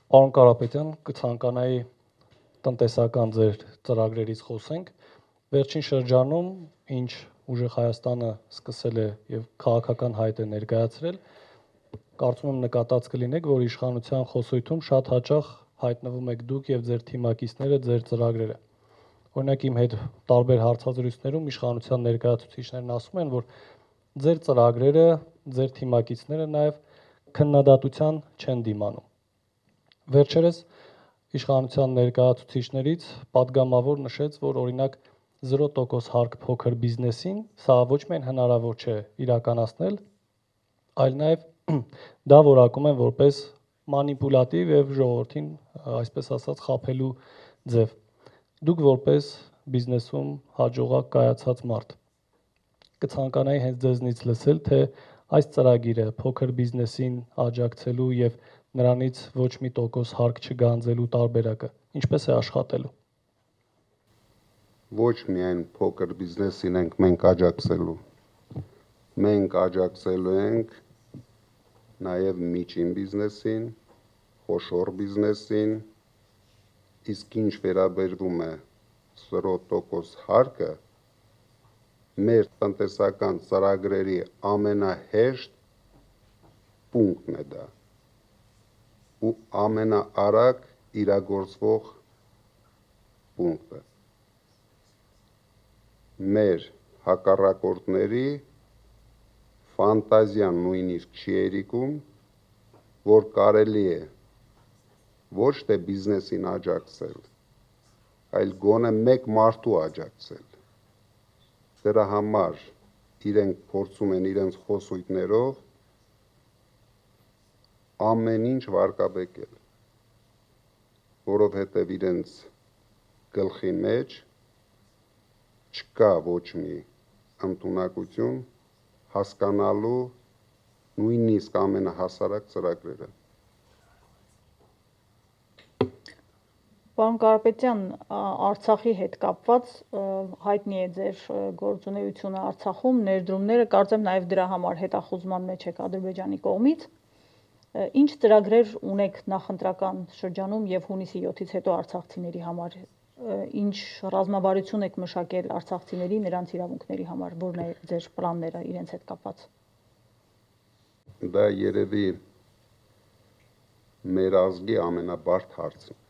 Պարոն Կարապետյան, կցանկանայի տնտեսական ձեր ծրագրերից խոսենք։ Վերջին շրջանում, ինչ ուժեղ Հայաստանը սկսել է եւ քաղաքական հայտ է ներկայացրել, կարծում եմ նկատած կլինեք, որ իշխանության խոսույթում շատ հաճախ հայտնվում եք դուք եւ ձեր թիմակիցները, ձեր ծրագրերը։ Օրինակ իմ հետ տարբեր հարցազրույցներում իշխանության ներկայացուցիչներն ասում են, որ ձեր ծրագրերը, ձեր թիմակիցները նաեւ քննադատության չեն դիմանում։ Վերջերս իշխանության ներկայացուցիչներից падգամավոր նշեց, որ օրինակ 0% հարկ փոքր բիզնեսին սա ոչ միայն հնարավոր չէ իրականացնել, այլ նաև դա որակում են որպես մանիպուլատիվ եւ ժողովրդին, այսպես ասած, խաբելու ձև։ Դուք որպես բիզնեսում հաջողակ կայացած մարդ կցանկանայի հենց ձեզնից լսել, թե այս ծրագիրը փոքր բիզնեսին աջակցելու եւ նրանից ոչ մի տոկոս հարկ չգանձելու տարբերակը ինչպես է աշխատելու։ Ոչ միայն փոքր բիզնեսին ենք մենք աջակցելու, մենք աջակցելու ենք նաև միջին բիզնեսին, խոշոր բիզնեսին, իսկ ինչ վերաբերվում է 0% հարկը, մեր տնտեսական ծրագրերի ամենահեշտ պունկտն է դա ու ամենաարագ իրագործվող պունկտը։ Մեր հակառակորդների ֆանտազիան նույնիսկ չի երիկում, որ կարելի է ոչ թե բիզնեսին աջակցել, այլ գոնե մեկ մարդու աջակցել։ Դրա համար իրենք փորձում են իրենց խոսույթներով ամեն ինչ վարկաբեկել, որովհետև իրենց գլխի մեջ չկա ոչ մի ընդունակություն հասկանալու նույնիսկ ամենահասարակ ծրագրերը։ Պարոն Կարապետյան, Արցախի հետ կապված հայտնի է ձեր գործունեությունը Արցախում, ներդրումները, կարծեմ նաև դրա համար հետախուզման մեջ եք Ադրբեջանի կողմից։ Ինչ ծրագրեր ունեք նախընտրական շրջանում եւ հունիսի 7-ից հետո արցախցիների համար, ինչ ռազմավարություն եք մշակել արցախցիների, նրանց իրավունքների համար, որն է ձեր պլանները իրենց հետ կապված։ Դա երևի մեր ազգի ամենաբարդ հարցն է։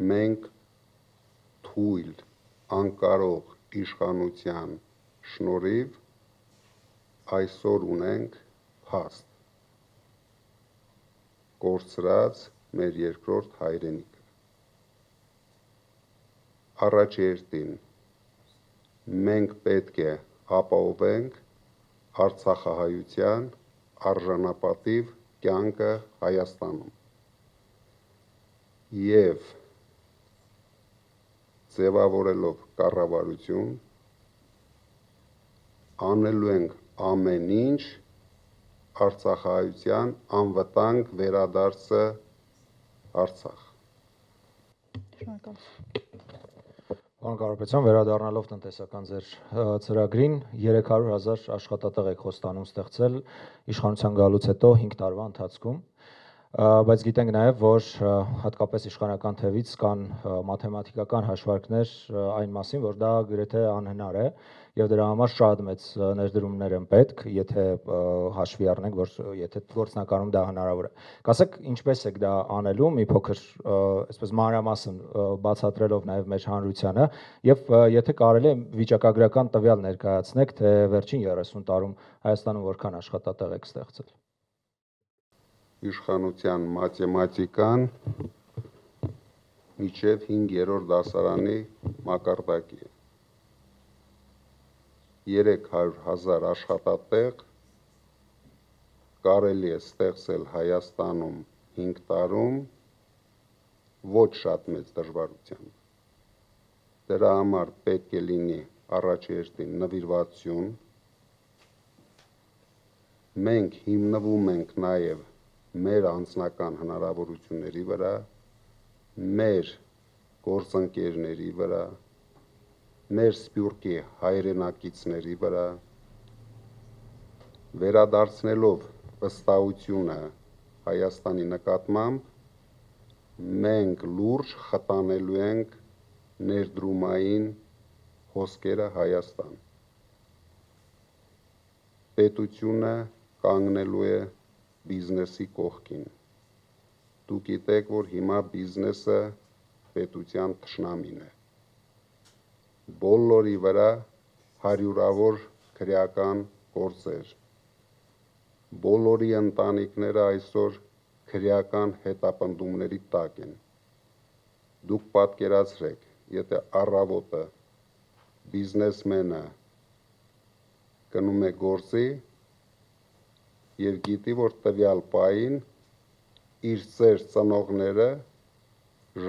Մենք թույլ, անկարող իշխանության շնորհիվ այսօր ունենք փաստ, կորցրած մեր երկրորդ հայրենիքը։ Առաջերտին մենք պետք է ապահովենք արցախահայության արժանապատիվ կյանքը Հայաստանում եւ ձևավորելով կառավարություն անելու ենք ամեն ինչ արցախահայության անվտանգ վերադարձը Արցախ։ Պարոն Կարապետյան, վերադառնալով տնտեսական ձեր ծրագրին 300,000 աշխատատեղ եք խոստանում ստեղծել իշխանության գալուց հետո 5 տարվա ընթացքում, բայց գիտենք նաև, որ հատկապես իշխանական թևից կան մաթեմատիկական հաշվարկներ այն մասին, որ դա գրեթե անհնար է եւ դրա համար շատ մեծ ներդրումներ են պետք, եթե հաշվի առնենք, որ եթե գործնականում դա հնարավոր է։ Կասեք, ինչպես եք դա անելու, մի փոքր այսպես մանրամասն բացատրելով նաև մեր հանրությանը եւ եթե կարելի է վիճակագրական տվյալ ներկայացնեք, թե վերջին 30 տարում Հայաստանում որքան աշխատատեղ եք ստեղծել։ Իշխանության մաթեմատիկան միջև 5-րդ դասարանի մակարդակի է։ 300,000 աշխատատեղ կարելի է ստեղծել Հայաստանում 5 տարում ոչ շատ մեծ դժվարությամբ։ Դրա համար պետք է լինի առաջերտին նվիրվածություն։ Մենք հիմնվում ենք նաև մեր անձնական հնարավորությունների վրա, մեր գործընկերների վրա, մեր սփյուռքի հայրենակիցների վրա, վերադարձնելով վստահությունը Հայաստանի նկատմամբ մենք լուրջ խտանելու ենք ներդրումային հոսքերը Հայաստան։ Պետությունը կանգնելու է բիզնեսի կողքին։ Դուք գիտեք, որ հիմա բիզնեսը պետության թշնամին է։ Բոլորի վրա հարյուրավոր քրեական գործեր։ Բոլորի ընտանիքները այսօր քրեական հետապնդումների տակ են։ Դուք պատկերացրեք, եթե առավոտը բիզնեսմենը գնում է գործի եւ գիտի, որ տվյալ պահին իր ծեր ծնողները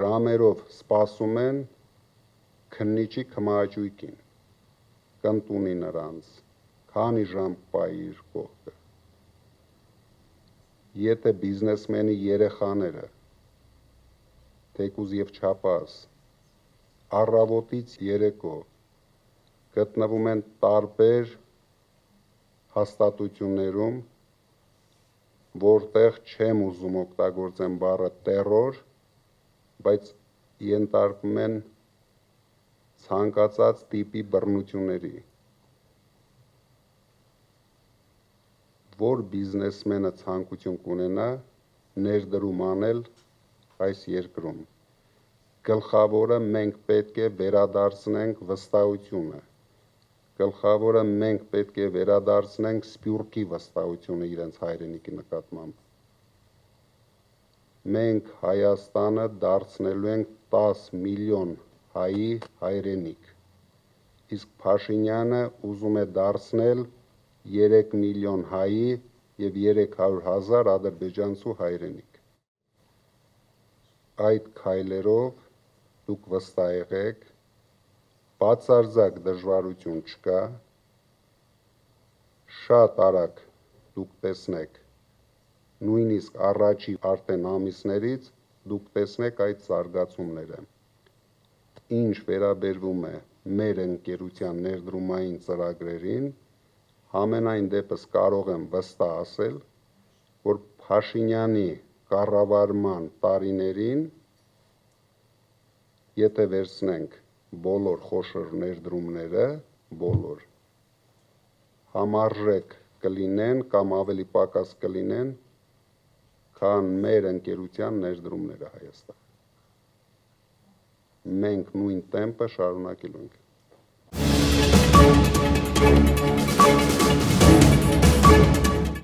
ժամերով սպասում են քննիչի քմահաճույքին, կընտունի նրանց, քանի ժամ պահի իր կողքը։ Եթե բիզնեսմենի երեխաները թեկուզ եւ չափած առավոտից երեկո գտնվում են տարբեր հաստատություններում, որտեղ չեմ ուզում օգտագործեմ բառը տերոր, բայց ենթարկվում են ցանկացած տիպի բռնությունների, որ բիզնեսմենը ցանկություն կունենա ներդրում անել այս երկրում։ Գլխավորը մենք պետք է վերադարձնենք վստահությունը։ Գլխավորը մենք պետք է վերադարձնենք սփյուռքի վստահությունը իրենց հայրենիքի նկատմամբ։ Մենք Հայաստանը դարձնելու ենք 10 միլիոն հայի հայրենիք։ Իսկ Փաշինյանը ուզում է դարձնել 3 միլիոն հայի եւ 300,000 ադրբեջանցու հայրենիք։ Այդ քայլերով դուք վստահ եղեք, բացարձակ դժվարություն չկա, շատ արագ դուք տեսնեք, նույնիսկ առաջի արդեն ամիսներից դուք տեսնեք այդ զարգացումները։ Ինչ վերաբերվում է մեր ընկերության ներդրումային ծրագրերին, համենայն դեպս կարող եմ վստահ ասել, որ Փաշինյանի կառավարման տարիներին, եթե վերցնենք բոլոր խոշոր ներդրումները, բոլոր համարժեք կլինեն կամ ավելի պակաս կլինեն, քան մեր ընկերության ներդրումները Հայաստան։ Մենք նույն տեմպը շարունակելու ենք։